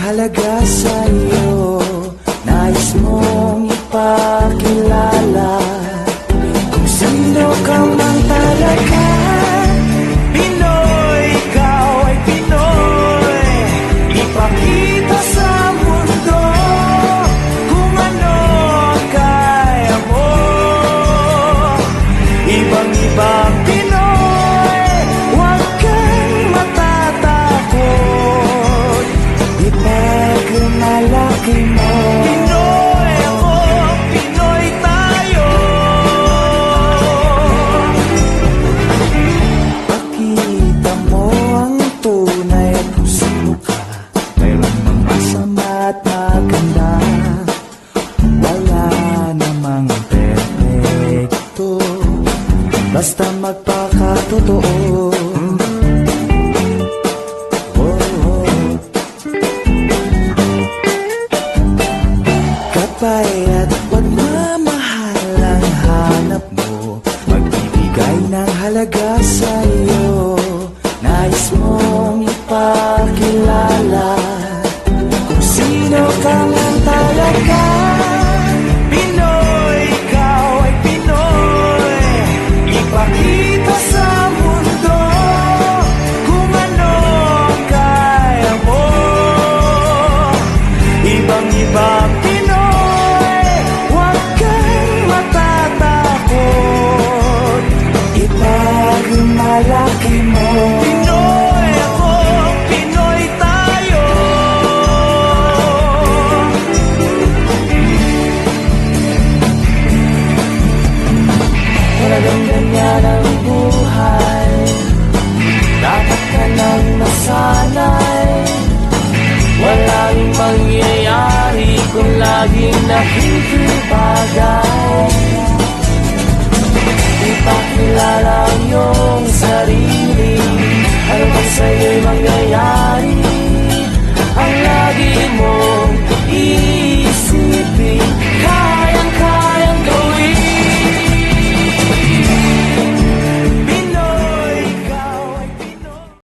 halaga sa'yo, nais mong ipakilala kung sino ka man talaga. Pinoy, ikaw ay Pinoy. Ipakita sa mundo kung ano ang kaya mo. Ibang-ibang Pinoy, huwag kang matatakot. Ipagmalaki mo. Pinoy ako, Pinoy tayo. Pakita mo ang tunay at kung sino ka. Mayroon mang masama at maganda. Wala namang perfecto, basta magpakatotoo. Kapay at pagmamahal ang hanap mo, magbibigay ng halaga sa'yo, nais mong ipakilala kung sino ka man talaga. Pinoy, ikaw ay Pinoy. Ipakita sa mundo kung ano ang kaya mo. Ibang-ibang Pinoy, huwag kang matatakot. Ipagmalaki mo. Pinoy ako, Pinoy tayo. Talagang ganyan ang buhay, dapat ka nang masanay. Walang mangyayari kung laging nakikibagay. Ipakilala ang iyong sarili, ano ba sa'yo'y mangyayari?